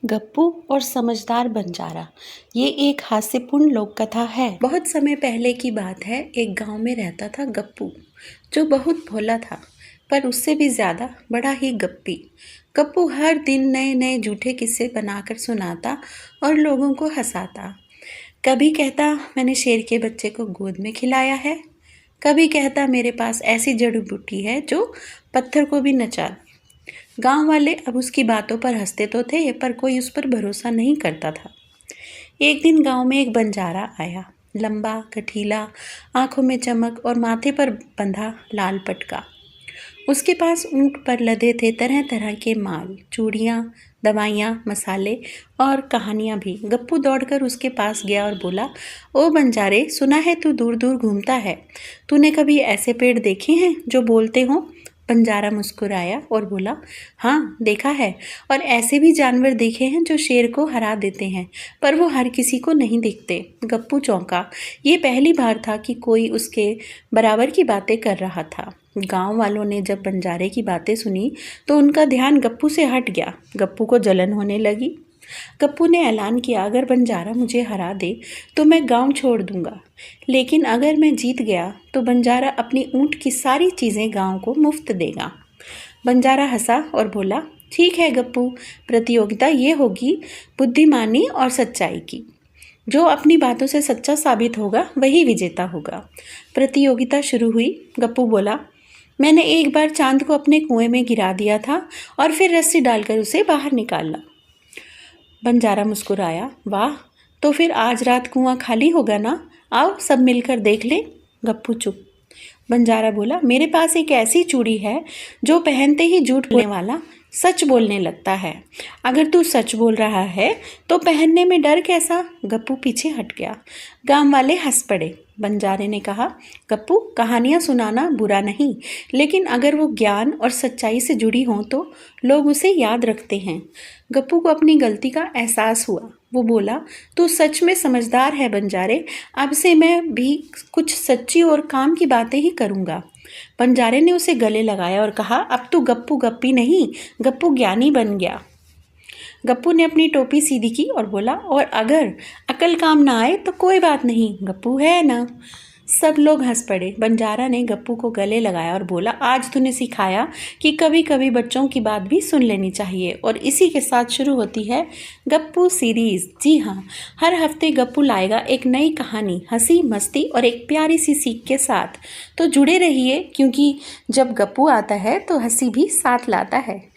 गप्पू और समझदार बंजारा। ये एक हास्यपूर्ण लोक कथा है। बहुत समय पहले की बात है। एक गांव में रहता था गप्पू, जो बहुत भोला था, पर उससे भी ज्यादा बड़ा ही गप्पी। गप्पू हर दिन नए नए झूठे किस्से बनाकर सुनाता और लोगों को हंसाता। कभी कहता मैंने शेर के बच्चे को गोद में खिलाया है, कभी कहता मेरे पास ऐसी जड़ी बूटी है जो पत्थर को भी नचा दे। गांव वाले अब उसकी बातों पर हंसते तो थे, पर कोई उस पर भरोसा नहीं करता था। एक दिन गांव में एक बंजारा आया, लंबा, गठीला, आंखों में चमक और माथे पर बंधा लाल पटका। उसके पास ऊंट पर लदे थे तरह तरह के माल, चूड़ियाँ, दवाइयाँ, मसाले और कहानियाँ भी। गप्पू दौड़कर उसके पास गया और बोला, ओ बंजारे, सुना है तू दूर दूर घूमता है। तूने कभी ऐसे पेड़ देखे हैं जो बोलते हों? बंजारा मुस्कुराया और बोला, हाँ देखा है, और ऐसे भी जानवर देखे हैं जो शेर को हरा देते हैं, पर वो हर किसी को नहीं दिखते। गप्पू चौंका। ये पहली बार था कि कोई उसके बराबर की बातें कर रहा था। गांव वालों ने जब बंजारे की बातें सुनी तो उनका ध्यान गप्पू से हट गया। गप्पू को जलन होने लगी। गप्पू ने ऐलान किया, अगर बंजारा मुझे हरा दे तो मैं गांव छोड़ दूंगा, लेकिन अगर मैं जीत गया तो बंजारा अपनी ऊँट की सारी चीज़ें गांव को मुफ्त देगा। बंजारा हंसा और बोला, ठीक है गप्पू, प्रतियोगिता ये होगी बुद्धिमानी और सच्चाई की। जो अपनी बातों से सच्चा साबित होगा वही विजेता होगा। प्रतियोगिता शुरू हुई। गप्पू बोला, मैंने एक बार चांद को अपने कुएं में गिरा दिया था और फिर रस्सी डालकर उसे बाहर निकाला। बंजारा मुस्कुराया, वाह, तो फिर आज रात कुआं खाली होगा ना? आओ सब मिलकर देख लें। गप्पू चुप। बंजारा बोला, मेरे पास एक ऐसी चूड़ी है जो पहनते ही झूठ बोलने वाला सच बोलने लगता है। अगर तू सच बोल रहा है तो पहनने में डर कैसा? गप्पू पीछे हट गया। गांव वाले हंस पड़े। बंजारे ने कहा, गप्पू, कहानियाँ सुनाना बुरा नहीं, लेकिन अगर वो ज्ञान और सच्चाई से जुड़ी हों तो लोग उसे याद रखते हैं। गप्पू को अपनी गलती का एहसास हुआ। वो बोला, तू सच में समझदार है बंजारे, अब से मैं भी कुछ सच्ची और काम की बातें ही करूँगा। बंजारे ने उसे गले लगाया और कहा, अब तू गप्पू गप्पी नहीं, गप्पू ज्ञानी बन गया। गप्पू ने अपनी टोपी सीधी की और बोला, और अगर अकल काम ना आए तो कोई बात नहीं, गप्पू है ना। सब लोग हंस पड़े। बंजारा ने गप्पू को गले लगाया और बोला, आज तूने सिखाया कि कभी कभी बच्चों की बात भी सुन लेनी चाहिए। और इसी के साथ शुरू होती है गप्पू सीरीज़। जी हाँ, हर हफ्ते गप्पू लाएगा एक नई कहानी, हंसी मस्ती और एक प्यारी सी सीख के साथ। तो जुड़े रहिए, क्योंकि जब गप्पू आता है तो हंसी भी साथ लाता है।